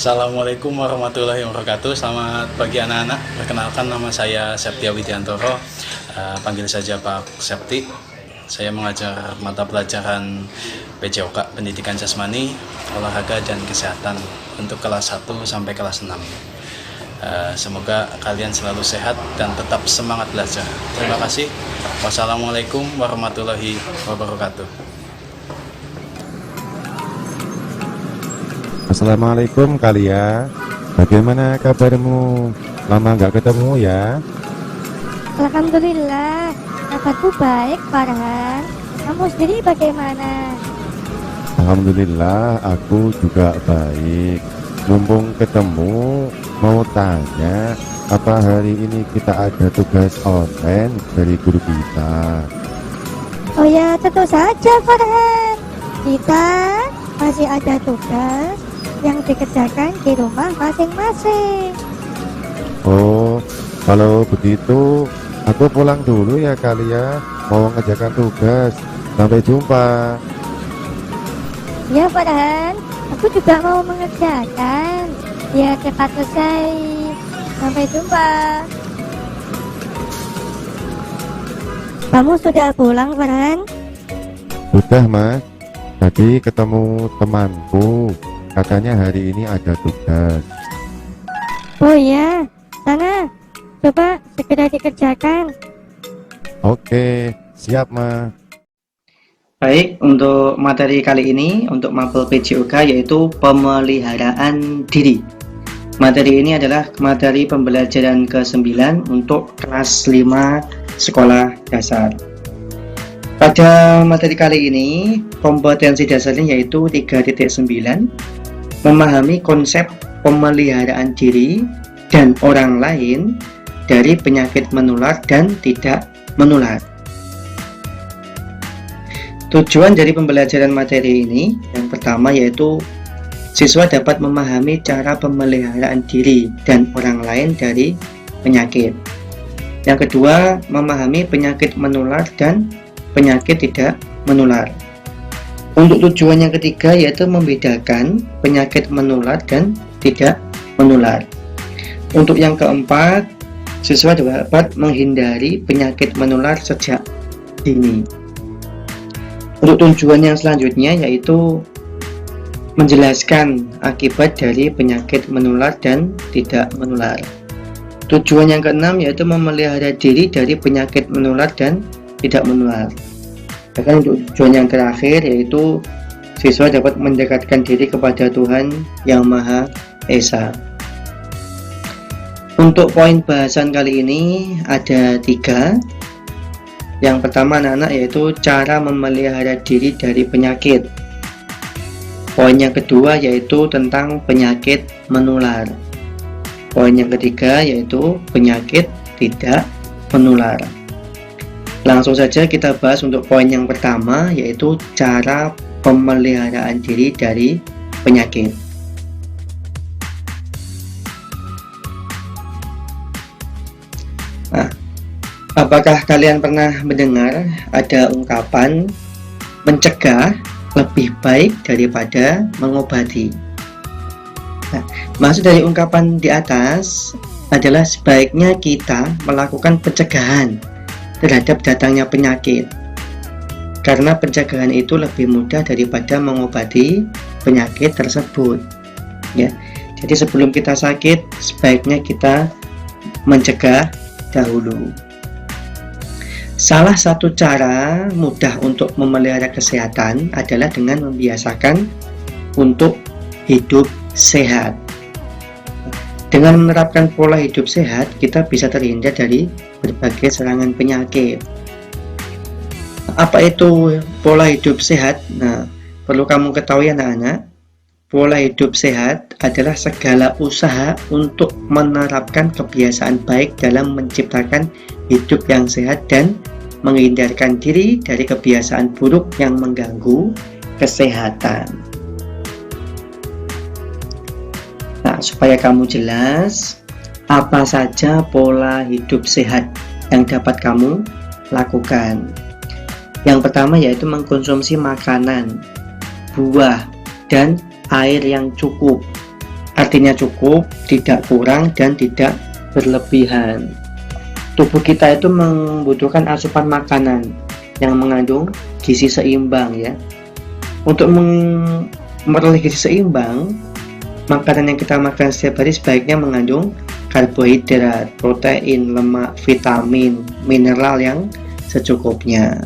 Assalamualaikum warahmatullahi wabarakatuh. Selamat pagi anak-anak. Perkenalkan, nama saya Septia Widiantoro. Panggil saja Pak Septi. Saya mengajar mata pelajaran PJOK, Pendidikan Jasmani, Olahraga dan Kesehatan untuk kelas 1 sampai kelas 6. Semoga kalian selalu sehat dan tetap semangat belajar. Terima kasih. Wassalamualaikum warahmatullahi wabarakatuh. Assalamualaikum Kalia, bagaimana kabarmu? Lama nggak ketemu ya? Alhamdulillah, kabarku baik, Farhan. Kamu sendiri bagaimana? Alhamdulillah, aku juga baik. Mumpung ketemu, mau tanya, apa hari ini kita ada tugas online dari guru kita? Oh ya, tentu saja, Farhan. Kita masih ada tugas yang dikerjakan di rumah masing-masing. Oh, kalau begitu, aku pulang dulu ya Kalia, mau ngerjakan tugas. Sampai jumpa. Ya, Farhan, aku juga mau mengerjakan biar cepat selesai. Sampai jumpa. Kamu sudah pulang, Farhan? Udah Mas, tadi ketemu temanku, katanya hari ini ada tugas. Oh iya, sana, coba segera dikerjakan. Oke, siap Mas. Baik, untuk materi kali ini untuk mapel PJOK yaitu pemeliharaan diri. Materi ini adalah materi pembelajaran ke-9 untuk kelas 5 sekolah dasar. Pada materi kali ini, kompetensi dasarnya yaitu 3.9, memahami konsep pemeliharaan diri dan orang lain dari penyakit menular dan tidak menular. Tujuan dari pembelajaran materi ini yang pertama yaitu siswa dapat memahami cara pemeliharaan diri dan orang lain dari penyakit. Yang kedua, memahami penyakit menular dan penyakit tidak menular. Untuk tujuan yang ketiga yaitu membedakan penyakit menular dan tidak menular. Untuk yang keempat, siswa dapat menghindari penyakit menular sejak dini. Untuk tujuan yang selanjutnya yaitu menjelaskan akibat dari penyakit menular dan tidak menular. Tujuan yang keenam yaitu memelihara diri dari penyakit menular dan tidak menular. Bahkan untuk tujuan yang terakhir yaitu siswa dapat mendekatkan diri kepada Tuhan Yang Maha Esa. Untuk poin bahasan kali ini ada 3. Yang pertama anak-anak yaitu cara memelihara diri dari penyakit. Poin yang kedua yaitu tentang penyakit menular. Poin yang ketiga yaitu penyakit tidak menular. Langsung saja kita bahas untuk poin yang pertama yaitu cara pemeliharaan diri dari penyakit. Nah, apakah kalian pernah mendengar ada ungkapan mencegah lebih baik daripada mengobati? Nah, maksud dari ungkapan di atas adalah sebaiknya kita melakukan pencegahan terhadap datangnya penyakit, karena pencegahan itu lebih mudah daripada mengobati penyakit tersebut. Ya, jadi sebelum kita sakit, sebaiknya kita mencegah dahulu. Salah satu cara mudah untuk memelihara kesehatan adalah dengan membiasakan untuk hidup sehat. Dengan menerapkan pola hidup sehat, kita bisa terhindar dari berbagai serangan penyakit. Apa itu pola hidup sehat? Nah, perlu kamu ketahui anak-anak, pola hidup sehat adalah segala usaha untuk menerapkan kebiasaan baik dalam menciptakan hidup yang sehat dan menghindarkan diri dari kebiasaan buruk yang mengganggu kesehatan. Nah, supaya kamu jelas apa saja pola hidup sehat yang dapat kamu lakukan. Yang pertama yaitu mengkonsumsi makanan, buah, dan air yang cukup. artinya cukup, tidak kurang, dan tidak berlebihan. Tubuh kita itu membutuhkan asupan makanan yang mengandung gizi seimbang ya. Untuk memperoleh gizi seimbang, makanan yang kita makan setiap hari sebaiknya mengandung karbohidrat, protein, lemak, vitamin, mineral yang secukupnya.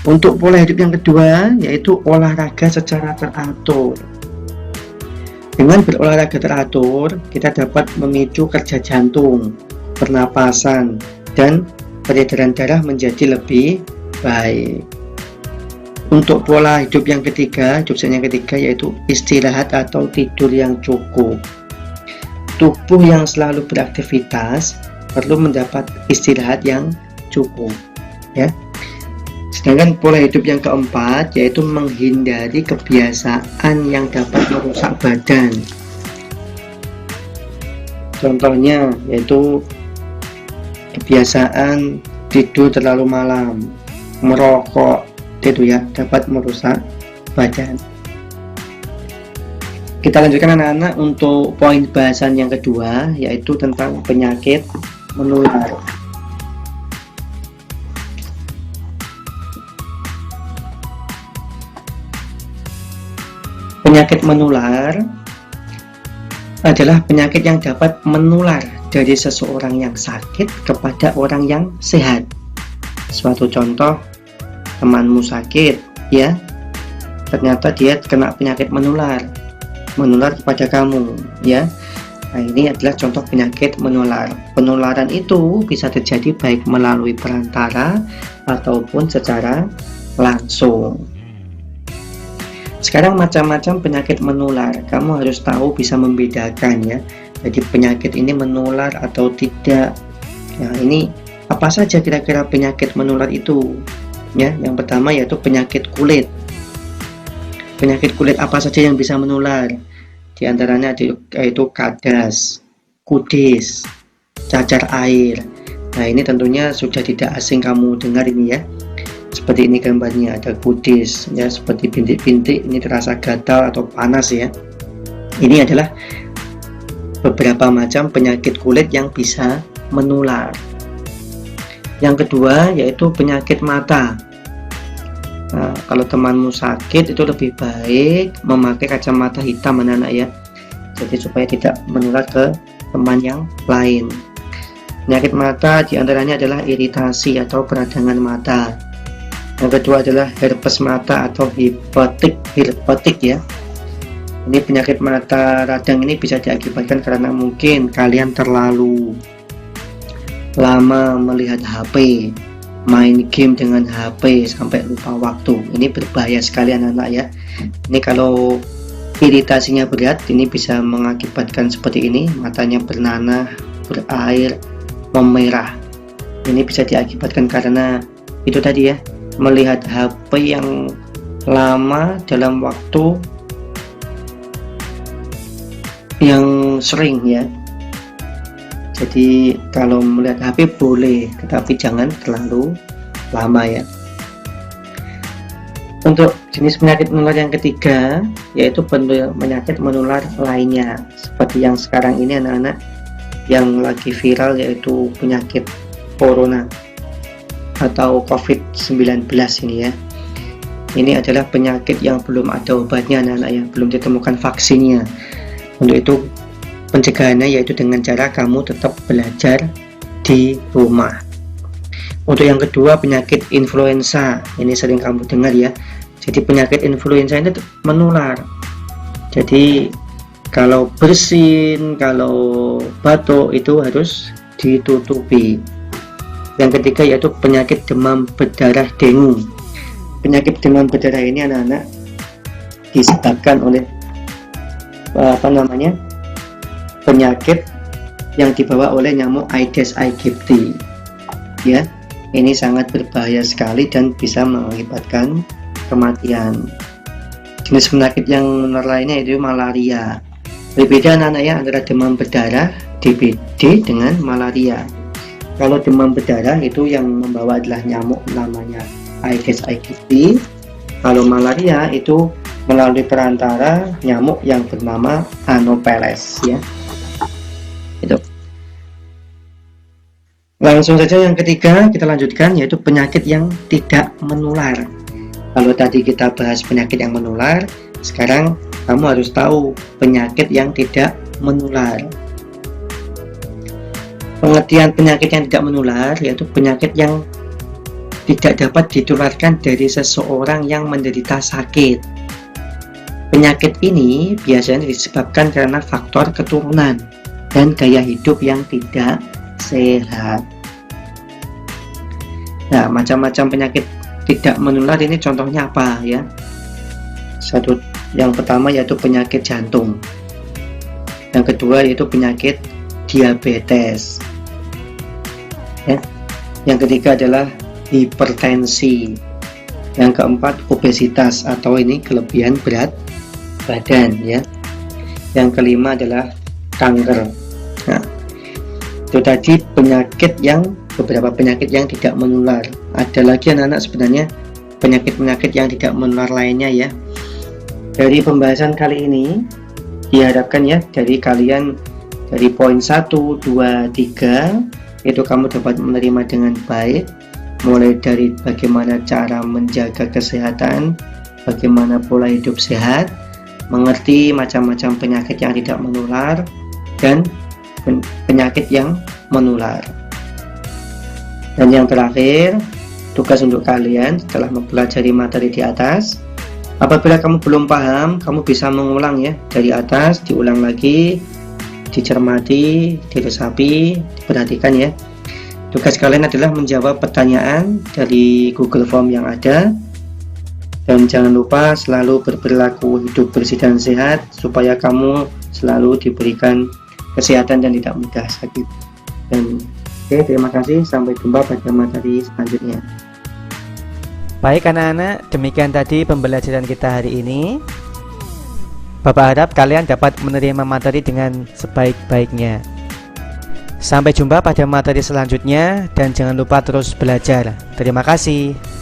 Untuk pola hidup yang kedua yaitu olahraga secara teratur. Dengan berolahraga teratur, kita dapat memicu kerja jantung, pernapasan, dan peredaran darah menjadi lebih baik. Untuk pola hidup yang ketiga, yaitu istirahat atau tidur yang cukup. Tubuh yang selalu beraktivitas perlu mendapat istirahat yang cukup, ya. Sedangkan pola hidup yang keempat yaitu menghindari kebiasaan yang dapat merusak badan. Contohnya yaitu kebiasaan tidur terlalu malam, merokok, itu ya dapat merusak badan. Kita lanjutkan anak-anak untuk poin bahasan yang kedua yaitu tentang penyakit menular. Penyakit menular adalah penyakit yang dapat menular dari seseorang yang sakit kepada orang yang sehat. Suatu contoh, temanmu sakit, ya, ternyata dia kena penyakit menular kepada kamu, ya. Nah, ini adalah contoh penyakit menular. Penularan itu bisa terjadi baik melalui perantara ataupun secara langsung. Sekarang macam-macam penyakit menular, kamu harus tahu bisa membedakan ya. Jadi penyakit ini menular atau tidak. Nah, ini apa saja kira-kira penyakit menular itu? Ya, yang pertama yaitu penyakit kulit. Penyakit kulit apa saja yang bisa menular? Di antaranya yaitu kadas, kudis, cacar air. Nah, ini tentunya sudah tidak asing kamu dengar ini ya. Seperti ini gambarnya, ada kudis ya, seperti bintik-bintik, ini terasa gatal atau panas ya. Ini adalah beberapa macam penyakit kulit yang bisa menular. Yang kedua yaitu penyakit mata. Nah, kalau temanmu sakit itu lebih baik memakai kacamata hitam anak-anak ya, jadi supaya tidak menular ke teman yang lain. Penyakit mata diantaranya adalah iritasi atau peradangan mata. Yang kedua adalah herpes mata atau hipotik ya. Ini penyakit mata radang ini bisa diakibatkan karena mungkin kalian terlalu lama melihat HP, main game dengan HP sampai lupa waktu. Ini berbahaya sekali anak-anak ya. Ini kalau iritasinya berat, ini bisa mengakibatkan seperti ini, matanya bernanah, berair, memerah. Ini bisa diakibatkan karena itu tadi ya, melihat HP yang lama dalam waktu yang sering ya. Jadi kalau melihat HP boleh, tetapi jangan terlalu lama ya. Untuk jenis penyakit menular yang ketiga yaitu penyakit menular lainnya, seperti yang sekarang ini anak-anak yang lagi viral yaitu penyakit corona atau COVID-19 ini ya. Ini adalah penyakit yang belum ada obatnya anak-anak ya, belum ditemukan vaksinnya. Untuk itu pencegahannya yaitu dengan cara kamu tetap belajar di rumah. Untuk yang kedua penyakit influenza, ini sering kamu dengar ya. Jadi penyakit influenza ini menular. Jadi kalau bersin, kalau batuk itu harus ditutupi. Yang ketiga yaitu penyakit demam berdarah dengue. Penyakit demam berdarah ini anak-anak disebabkan oleh penyakit yang dibawa oleh nyamuk Aedes aegypti ya. Ini sangat berbahaya sekali dan bisa mengakibatkan kematian. Jenis penyakit yang menular lainnya yaitu malaria. Berbeda anak-anak ya antara demam berdarah DBD dengan malaria. Kalau demam berdarah itu yang membawa adalah nyamuk namanya Aedes aegypti. Kalau malaria itu melalui perantara nyamuk yang bernama Anopheles ya. Itu. Langsung saja yang ketiga kita lanjutkan, yaitu penyakit yang tidak menular. Kalau tadi kita bahas penyakit yang menular, sekarang kamu harus tahu penyakit yang tidak menular. Pengertian penyakit yang tidak menular yaitu penyakit yang tidak dapat ditularkan dari seseorang yang menderita sakit. Penyakit ini biasanya disebabkan karena faktor keturunan dan gaya hidup yang tidak sehat. Nah, macam-macam penyakit tidak menular ini contohnya apa ya? Yang pertama yaitu penyakit jantung. Yang kedua yaitu penyakit diabetes. Ya. Yang ketiga adalah hipertensi. Yang keempat obesitas atau ini kelebihan berat badan ya. Yang kelima adalah kanker. Nah, itu tadi beberapa penyakit yang tidak menular. Ada lagi anak-anak sebenarnya penyakit-penyakit yang tidak menular lainnya ya. Dari pembahasan kali ini diharapkan ya dari kalian dari poin 1, 2, 3 itu kamu dapat menerima dengan baik, mulai dari bagaimana cara menjaga kesehatan, bagaimana pola hidup sehat, mengerti macam-macam penyakit yang tidak menular dan penyakit yang menular. Dan yang terakhir, tugas untuk kalian setelah mempelajari materi di atas, apabila kamu belum paham, kamu bisa mengulang ya dari atas, diulang lagi, dicermati, diresapi, diperhatikan ya. Tugas kalian adalah menjawab pertanyaan dari Google Form yang ada, dan jangan lupa selalu berperilaku hidup bersih dan sehat supaya kamu selalu diberikan kesehatan dan tidak mudah sakit. Dan oke, terima kasih, sampai jumpa pada materi selanjutnya. Baik anak-anak, demikian tadi pembelajaran kita hari ini. Bapak harap kalian dapat menerima materi dengan sebaik-baiknya. Sampai jumpa pada materi selanjutnya dan jangan lupa terus belajar. Terima kasih.